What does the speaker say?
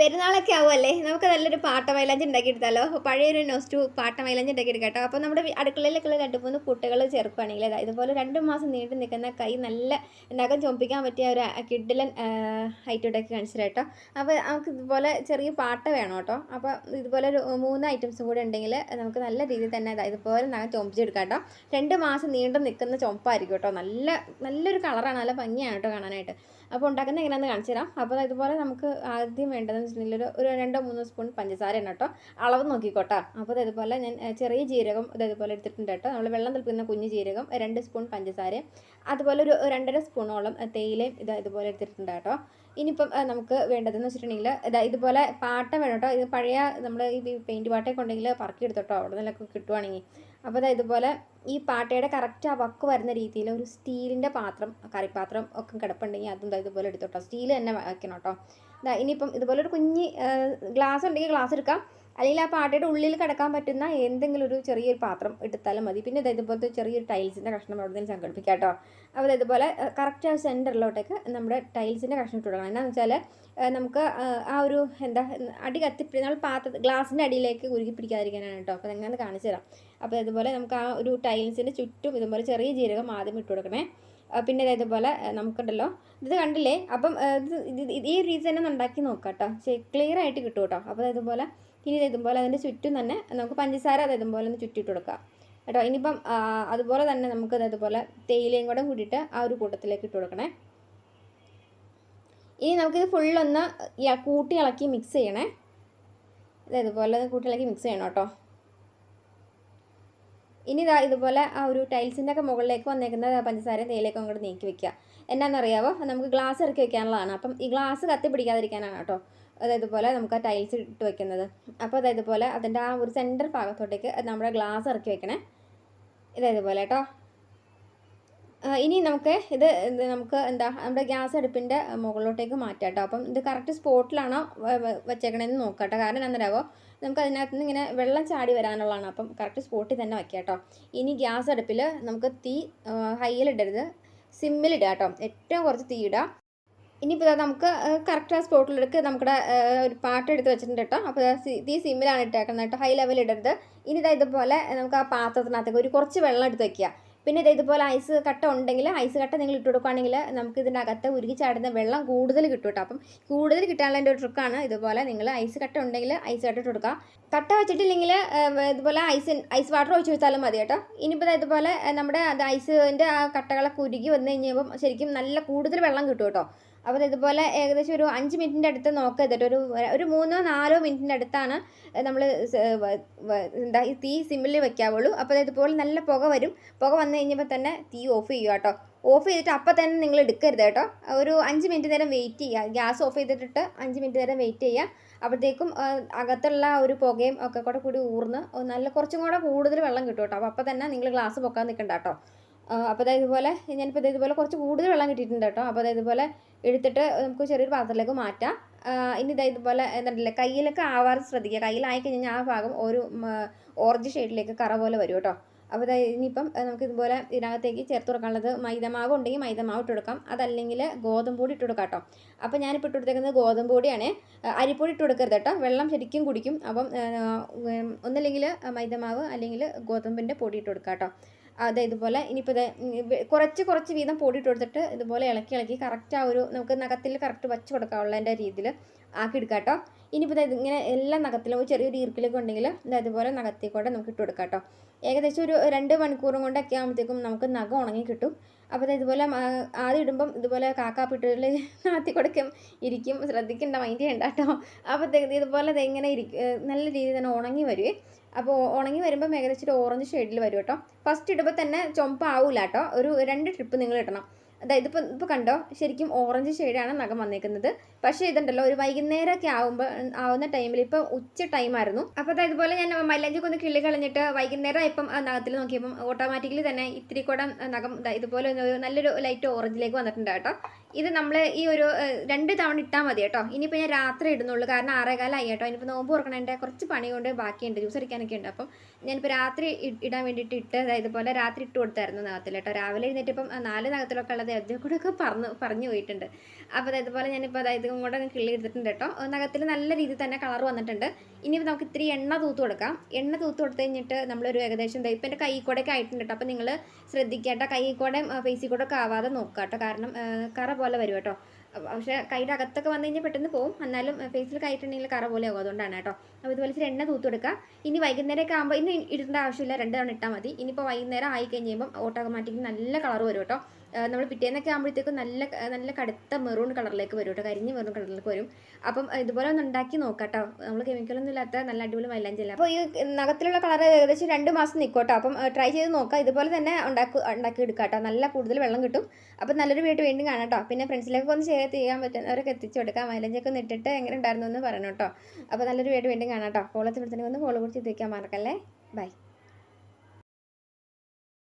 പെരുന്നാളൊക്കെ ആവുമല്ലേ, നമുക്ക് നല്ലൊരു പാട്ട മൈലാഞ്ചി ഉണ്ടാക്കിയെടുത്താലോ. പഴയൊരു നോസ്റ്റു പാട്ട മൈലാഞ്ചി ഉണ്ടാക്കിയെടുക്കാം കേട്ടോ. അപ്പോൾ നമ്മുടെ അടുക്കളയിലേക്കുള്ള 2-3 കുട്ടികൾ ചേർക്കുകയാണെങ്കിൽ ഇതുപോലെ 2 മാസം നീണ്ടു നിൽക്കുന്ന കൈ നല്ല നഖം ചൊമ്പിക്കാൻ പറ്റിയ ഒരു കിഡിലൻ ഐറ്റോടൊക്കെ കാണിച്ചു കേട്ടോ. അപ്പോൾ നമുക്ക് ഇതുപോലെ ചെറിയ പാട്ട വേണം കേട്ടോ. അപ്പോൾ ഇതുപോലെ ഒരു 3 ഐറ്റംസും കൂടെ ഉണ്ടെങ്കിൽ നമുക്ക് നല്ല രീതിയിൽ തന്നെ ഇതുപോലെ നഖം ചൊമ്പിച്ചെടുക്കാം കേട്ടോ. 2 മാസം നീണ്ടു നിൽക്കുന്ന ചൊമ്പായിരിക്കും കേട്ടോ. നല്ലൊരു കളറാണ്, നല്ല ഭംഗിയാണ് കേട്ടോ കാണാനായിട്ട്. അപ്പോൾ ഉണ്ടാക്കുന്നത് എങ്ങനെയാണെന്ന് കാണിച്ചു തരാം. അപ്പോൾ ഇതുപോലെ നമുക്ക് ആദ്യം വേണ്ടതെന്ന് വെച്ചിട്ടുണ്ടെങ്കിൽ ഒരു 2-3 സ്പൂൺ പഞ്ചസാര ആണ് കേട്ടോ. അളവ് നോക്കിക്കോട്ടോ. അപ്പോൾ ഇതുപോലെ ഞാൻ ചെറിയ ജീരകം ഇതുപോലെ എടുത്തിട്ടുണ്ട് കേട്ടോ. നമ്മൾ വെള്ളം തിളപ്പിക്കുന്ന കുഞ്ഞു ജീരകം, 2 സ്പൂൺ പഞ്ചസാര, അതുപോലെ ഒരു 2.5 സ്പൂണോളം തേയിലയും ഇതുപോലെ എടുത്തിട്ടുണ്ട് കേട്ടോ. ഇനിയിപ്പം നമുക്ക് വേണ്ടതെന്ന് വെച്ചിട്ടുണ്ടെങ്കിൽ ഇതുപോലെ പാട്ട വേണം കേട്ടോ. ഇത് പഴയ നമ്മൾ ഈ പെയിൻറ്റ് പാട്ടയൊക്കെ ഉണ്ടെങ്കിൽ പറക്കി എടുത്തോട്ടോ, അവിടെ നിന്നൊക്കെ കിട്ടുവാണെങ്കിൽ. അപ്പോൾ ഇതുപോലെ ഈ പാട്ടയുടെ കറക്റ്റ് ആ വക്ക് വരുന്ന രീതിയിൽ ഒരു സ്റ്റീലിൻ്റെ പാത്രം, കറിപ്പാത്രം ഒക്കെ കിടപ്പുണ്ടെങ്കിൽ അതും ഇതുപോലെ എടുത്തോട്ടോ. സ്റ്റീൽ തന്നെ വയ്ക്കണം കേട്ടോ. ഇനിയിപ്പം ഇതുപോലെ ഒരു കുഞ്ഞി ഗ്ലാസ് ഉണ്ടെങ്കിൽ ഗ്ലാസ് എടുക്കാം, അല്ലെങ്കിൽ ആ പാട്ടയുടെ ഉള്ളിൽ കിടക്കാൻ പറ്റുന്ന എന്തെങ്കിലും ഒരു ചെറിയൊരു പാത്രം എടുത്താലും മതി. പിന്നെ ഇതുപോലത്തെ ചെറിയൊരു ടൈൽസിൻ്റെ കഷ്ണം അവിടെ നിന്ന് സംഘടിപ്പിക്കാം കേട്ടോ. അപ്പോൾ ഇതുപോലെ കറക്റ്റ് ആ സെൻറ്ററിലോട്ടേക്ക് നമ്മുടെ ടൈൽസിൻ്റെ കഷ്ണം ഇട്ട് കൊടുക്കണം. എന്താണെന്ന് വെച്ചാൽ നമുക്ക് ആ ഒരു അടി നമ്മൾ ഗ്ലാസിൻ്റെ അടിയിലേക്ക് ഉരുകി പിടിക്കാതിരിക്കാനാണ് കേട്ടോ. അപ്പോൾ എങ്ങനെ കാണിച്ചു തരാം. അപ്പോൾ ഇതുപോലെ നമുക്ക് ആ ഒരു ടൈൽസിൻ്റെ ചുറ്റും ഇതുപോലെ ചെറിയ ജീരകം ആദ്യം ഇട്ട് കൊടുക്കണേ. പിന്നെ ഇതുപോലെ നമുക്കുണ്ടല്ലോ, ഇത് കണ്ടില്ലേ. അപ്പം ഈ രീതി തന്നെ ഉണ്ടാക്കി നോക്കാം കേട്ടോ. ക്ലിയർ ആയിട്ട് കിട്ടും കേട്ടോ. അപ്പോൾ ഇതുപോലെ ഇനി ഇതുപോലെ അതിൻ്റെ ചുറ്റും തന്നെ നമുക്ക് പഞ്ചസാര ഇതുപോലെ ഒന്ന് ചുറ്റിട്ട് കൊടുക്കാം കേട്ടോ. ഇനിയിപ്പം അതുപോലെ തന്നെ നമുക്ക് ഇതുപോലെ തേയിലയും കൂടെ കൂടിയിട്ട് ആ ഒരു കൂട്ടത്തിലേക്ക് ഇട്ട് കൊടുക്കണേ. ഇനി നമുക്കിത് ഫുള്ളൊന്ന് കൂട്ടി ഇളക്കി മിക്സ് ചെയ്യണേ. ഇതുപോലെ കൂട്ടി ഇളക്കി മിക്സ് ചെയ്യണം കേട്ടോ. ഇനി ഇതുപോലെ ആ ഒരു ടൈൽസിൻ്റെ ഒക്കെ മുകളിലേക്ക് വന്നേക്കുന്ന പഞ്ചസാരയും തേയിലയൊക്കെ അങ്ങോട്ട് നീക്കി വെക്കുക. എന്നാണെന്നറിയാവോ, നമുക്ക് ഗ്ലാസ് ഇറക്കി വെക്കാനുള്ളതാണ്. അപ്പം ഈ ഗ്ലാസ് കത്തി പിടിക്കാതിരിക്കാനാണ് കേട്ടോ ഇതുപോലെ നമുക്ക് ആ ടൈൽസ് ഇട്ട് വെക്കുന്നത്. അപ്പോൾ ഇതുപോലെ അതിൻ്റെ ആ ഒരു സെൻറ്റർ ഭാഗത്തോട്ടേക്ക് നമ്മുടെ ഗ്ലാസ് ഇറക്കി വെക്കണേ. ഇതുപോലെ കേട്ടോ. ഇനി നമുക്ക് നമുക്ക് നമ്മുടെ ഗ്യാസ് അടുപ്പിൻ്റെ മുകളിലോട്ടേക്ക് മാറ്റാം കേട്ടോ. അപ്പം ഇത് കറക്റ്റ് സ്പോട്ടിലാണോ വെച്ചേക്കണേന്ന് നോക്കാം കേട്ടോ. കാരണം എന്താണെന്നറിയാവോ, നമുക്ക് അതിനകത്ത് നിന്ന് ഇങ്ങനെ വെള്ളം ചാടി വരാനുള്ളതാണ്. അപ്പം കറക്റ്റ് സ്പോട്ടിൽ തന്നെ വയ്ക്കാം കേട്ടോ. ഇനി ഗ്യാസ് അടുപ്പിൽ നമുക്ക് തീ ഹൈയിലിടരുത്, സിമ്മിലിടുക കേട്ടോ. ഏറ്റവും കുറച്ച് തീ ഇടുക. ഇനിയിപ്പോൾ നമുക്ക് കറക്റ്റ് ആ സ്പോട്ടിലെടുക്ക് നമ്മുടെ ഒരു പാട്ട് എടുത്ത് വെച്ചിട്ടുണ്ട് കേട്ടോ. അപ്പോൾ തീ സിമ്മിലാണ് ഇട്ടേക്കുന്നത് കേട്ടോ, ഹൈ ലെവലിൽ ഇടരുത്. ഇനി ഇതുപോലെ നമുക്ക് ആ പാത്രത്തിനകത്തേക്ക് ഒരു കുറച്ച് വെള്ളം എടുത്ത് വയ്ക്കുക. പിന്നെ ഇതുപോലെ ഐസ് കട്ട ഉണ്ടെങ്കിൽ ഐസ് കട്ട നിങ്ങൾ ഇട്ട് കൊടുക്കുകയാണെങ്കിൽ നമുക്ക് ഇതിൻ്റെ അകത്ത് ഉരുകി ചാടുന്ന വെള്ളം കൂടുതൽ കിട്ടും കേട്ടോ. അപ്പം കൂടുതൽ കിട്ടാനുള്ള എൻ്റെ ഒരു ട്രിക്കാണ്. ഇതുപോലെ നിങ്ങൾ ഐസ് കട്ട ഉണ്ടെങ്കിൽ ഐസ് കട്ട ഇട്ട് കൊടുക്കുക. കട്ട വെച്ചിട്ടില്ലെങ്കിൽ ഇതുപോലെ ഐസ് വാട്ടർ ഒഴിച്ച് വെച്ചാലും മതി കേട്ടോ. ഇനിയിപ്പോൾ ഇതുപോലെ നമ്മുടെ ഐസിൻ്റെ ആ കട്ടകളൊക്കെ ഉരുകി വന്നു കഴിഞ്ഞപ്പോൾ ശരിക്കും നല്ല കൂടുതൽ വെള്ളം കിട്ടും കേട്ടോ. അപ്പോൾ ഇതുപോലെ ഏകദേശം ഒരു 5 മിനിറ്റിൻ്റെ അടുത്ത് നോക്കുക. എന്നിട്ട് ഒരു 3-4 മിനിറ്റിൻ്റെ അടുത്താണ് നമ്മൾ ഈ തീ സിമ്മിൽ വെക്കാവുള്ളൂ. അപ്പോൾ ഇതുപോലെ നല്ല പുക വരും. പുക വന്നു കഴിഞ്ഞപ്പോൾ തന്നെ തീ ഓഫ് ചെയ്യുക കേട്ടോ. ഓഫ് ചെയ്തിട്ട് അപ്പം തന്നെ നിങ്ങൾ എടുക്കരുത് കേട്ടോ. ഒരു 5 മിനിറ്റ് നേരം വെയിറ്റ് ചെയ്യുക. ഗ്യാസ് ഓഫ് ചെയ്തിട്ട് 5 മിനിറ്റ് നേരം വെയിറ്റ് ചെയ്യുക. അപ്പോഴത്തേക്കും അകത്തുള്ള ഒരു പുകയും ഒക്കെ കൂടി ഊർന്ന് നല്ല കുറച്ചും കൂടെ കൂടുതൽ വെള്ളം കിട്ടും കേട്ടോ. അപ്പോൾ തന്നെ നിങ്ങൾ ഗ്ലാസ് പൊക്കാൻ നിൽക്കണ്ട കേട്ടോ. അപ്പോൾ ഇതുപോലെ ഞാനിപ്പോൾ ഇതുപോലെ കുറച്ച് കൂടുതൽ വെള്ളം കിട്ടിയിട്ടുണ്ട് കേട്ടോ. അപ്പോൾ ഇതുപോലെ എടുത്തിട്ട് നമുക്ക് ചെറിയൊരു പാത്രത്തിലേക്ക് മാറ്റാം. ഇനി ഇതുപോലെ എന്താ കയ്യിലൊക്കെ ആവാറ് ശ്രദ്ധിക്കുക. കയ്യിലായി കഴിഞ്ഞാൽ ആ ഭാഗം ഒരു ഓറഞ്ച് ഷെയ്ഡിലേക്ക് കറ പോലെ വരും കേട്ടോ. അപ്പോൾ ഇനിയിപ്പം നമുക്ക് ഇതുപോലെ ഇതിനകത്തേക്ക് ചേർത്ത് കൊടുക്കാനുള്ളത് മൈദമാവ് ഉണ്ടെങ്കിൽ മൈദമാവ് ഇട്ട് കൊടുക്കാം, അതല്ലെങ്കിൽ ഗോതമ്പ് പൊടി ഇട്ട് കൊടുക്കാം കേട്ടോ. അപ്പോൾ ഞാനിപ്പോൾ ഇട്ട് കൊടുത്തേക്കുന്നത് ഗോതമ്പ് പൊടിയാണ്. അരിപ്പൊടി ഇട്ട് കൊടുക്കരുത് കേട്ടോ, വെള്ളം ശരിക്കും കുടിക്കും. അപ്പം ഒന്നല്ലെങ്കിൽ മൈദമാവ് അല്ലെങ്കിൽ ഗോതമ്പിൻ്റെ പൊടി ഇട്ട് കൊടുക്കാം കേട്ടോ. ഇതുപോലെ ഇനിയിപ്പോൾ കുറച്ച് വീതം പൊടി ഇട്ട് കൊടുത്തിട്ട് ഇതുപോലെ ഇളക്കി കറക്റ്റ് ആ ഒരു നമുക്ക് നഖത്തിൽ കറക്റ്റ് വച്ച് കൊടുക്കാനുള്ളതിൻ്റെ രീതിയിൽ ആക്കി എടുക്കാം കേട്ടോ. ഇനിയിപ്പോൾ ഇങ്ങനെ എല്ലാ നഖത്തിലും ചെറിയൊരു ഈർക്കിലൊക്കെ ഉണ്ടെങ്കിൽ ഇതുപോലെ നഖത്തിൽ കൂടെ നമുക്ക് ഇട്ട് കൊടുക്കാം കേട്ടോ. ഏകദേശം ഒരു 2 മണിക്കൂറും കൊണ്ടൊക്കെ ആകുമ്പോഴത്തേക്കും നമുക്ക് നഖം ഉണങ്ങി കിട്ടും. അപ്പോൾ ഇതുപോലെ ആദ്യം ഇടുമ്പം ഇതുപോലെ കാക്കാപ്പിട്ടുകളിൽ നാത്തി കൊടുക്കും ഇരിക്കും, ശ്രദ്ധിക്കേണ്ട, മൈൻഡ് ചെയ്യണ്ട കേട്ടോ. അപ്പോൾ ഇതുപോലെ ഇങ്ങനെ നല്ല രീതിയിൽ തന്നെ ഉണങ്ങി വരുവേ. അപ്പോൾ ഉണങ്ങി വരുമ്പം ഏകദേശം ഒരു ഓറഞ്ച് ഷെയ്ഡിൽ വരും കേട്ടോ. ഫസ്റ്റ് ഇടുമ്പോൾ തന്നെ ചുമപ്പാവില്ല കേട്ടോ. ഒരു 2 ട്രിപ്പ് നിങ്ങൾ ഇടണം. അതായത് ഇപ്പോൾ കണ്ടോ, ശരിക്കും ഓറഞ്ച് ഷെയ്ഡാണ് നഖം വന്നേക്കുന്നത്. പക്ഷേ ഇതുണ്ടല്ലോ, ഒരു വൈകുന്നേരമൊക്കെ ആവുന്ന ടൈമിൽ ഇപ്പോൾ ഉച്ച ടൈമായിരുന്നു. അപ്പോൾ ഇതുപോലെ ഞാൻ മൈലാഞ്ചിക്ക് ഒന്ന് കിള്ളി കളഞ്ഞിട്ട് വൈകുന്നേരം ഇപ്പം നഖത്തിൽ നോക്കിയപ്പം ഓട്ടോമാറ്റിക്കലി തന്നെ ഇത്തിരി കൂടെ നഖം ഇതുപോലെ നല്ലൊരു ലൈറ്റ് ഓറഞ്ചിലേക്ക് വന്നിട്ടുണ്ട് കേട്ടോ. ഇത് നമ്മൾ ഈ ഒരു 2 തവണ ഇട്ടാൽ മതി കേട്ടോ. ഇനിയിപ്പോൾ ഞാൻ രാത്രി ഇടുന്നുള്ളൂ, കാരണം 6:15 ആയി കേട്ടോ. ഇനിയിപ്പോൾ നോമ്പ് തുറക്കണതിൻ്റെ കുറച്ച് പണി കൊണ്ട് ബാക്കിയുണ്ട്, ജ്യൂസ് അടിക്കാനൊക്കെ ഉണ്ട്. അപ്പം ഞാനിപ്പോൾ രാത്രി ഇടാൻ വേണ്ടിയിട്ട് ഇതുപോലെ രാത്രി ഇട്ട് കൊടുത്തായിരുന്നു നഖത്തിൽ കേട്ടോ. രാവിലെ എഴുന്നേറ്റ് ഇപ്പം 4 നഖത്തിലൊക്കെ ഉള്ളത് അതിൽ കൂടെ ഒക്കെ പറഞ്ഞു പോയിട്ടുണ്ട്. അപ്പോൾ ഇതുപോലെ ഞാനിപ്പോൾ ഇതും കൂടെ കിള്ളി എടുത്തിട്ടുണ്ട് കേട്ടോ. നഖത്തിൽ നല്ല രീതിയിൽ തന്നെ കളർ വന്നിട്ടുണ്ട്. ഇനിയിപ്പോൾ നമുക്ക് ഇത്തിരി എണ്ണ തൂത്ത് കൊടുക്കാം. എണ്ണ തൂത്ത് കൊടുത്തു കഴിഞ്ഞിട്ട് നമ്മളൊരു ഏകദേശം ഇപ്പം എൻ്റെ കൈ കൂടെയൊക്കെ ആയിട്ടുണ്ട് കേട്ടോ. അപ്പോൾ നിങ്ങൾ ശ്രദ്ധിക്കേണ്ട, കൈ കൂടെ ഫേസിൽ കൂടെ ഒക്കെ ആവാതെ നോക്കുക കേട്ടോ, കാരണം കറ പോലെ വരും കേട്ടോ. പക്ഷേ കൈയുടെ അകത്തൊക്കെ വന്നു കഴിഞ്ഞാൽ പെട്ടെന്ന് പോകും, എന്നാലും ഫേസിൽ കൈയിട്ടുണ്ടെങ്കിൽ കറ പോലെ ആകും, അതുകൊണ്ടാണ് കേട്ടോ. അപ്പോൾ ഇതുപോലെ ഇച്ചിരി എണ്ണ തൂത്ത് കൊടുക്കുക. ഇനി വൈകുന്നേരമൊക്കെ ആകുമ്പോൾ ഇനി ഇടേണ്ട ആവശ്യമില്ല, 2 തവണ ഇട്ടാൽ മതി. ഇനിയിപ്പോൾ വൈകുന്നേരം ആയി കഴിയുമ്പം ഓട്ടോമാറ്റിക്കലി നല്ല കളർ വരും കേട്ടോ. നമ്മൾ പിറ്റേന്നൊക്കെ ആകുമ്പോഴത്തേക്കും നല്ല കടുത്ത മെറൂൺ കളറിലേക്ക് വരും കേട്ടോ, കരിഞ്ഞ് മെറൂൺ കളറിലേക്ക് വരും. അപ്പം ഇതുപോലെ ഒന്ന് ഉണ്ടാക്കി നോക്കാം കേട്ടോ. നമ്മൾ കെമിക്കലൊന്നും ഇല്ലാത്ത നല്ല അടിപൊളി മൈലാഞ്ചി. അപ്പോൾ ഈ നഖത്തിലുള്ള കളർ ഏകദേശം 2 മാസം നിൽക്കും കേട്ടോ. അപ്പം ട്രൈ ചെയ്ത് നോക്കാം. ഇതുപോലെ തന്നെ ഉണ്ടാക്കി എടുക്കാം കേട്ടോ. നല്ല കൂടുതൽ വെള്ളം കിട്ടും. അപ്പം നല്ലൊരു വീഡിയോ വീണ്ടും കാണാം കേട്ടോ. പിന്നെ ഫ്രണ്ട്സിലേക്ക് ഒന്ന് ഷെയർ ചെയ്യാൻ പറ്റുന്നവരൊക്കെ എത്തിച്ചു കൊടുക്കാം. മൈലാഞ്ചിയൊക്കെ ഒന്ന് ഇട്ടിട്ട് എങ്ങനെ ഉണ്ടായിരുന്നു എന്ന് പറയണം കേട്ടോ. അപ്പോൾ നല്ലൊരു വീഡിയോ വീണ്ടും കാണാം കേട്ടോ. ഫോളോ ചെയ്തിട്ടുണ്ടെങ്കിൽ ഒന്ന് ഫോളോ കൊടുത്ത് എത്തിക്കാൻ മറക്കല്ലേ. ബൈ.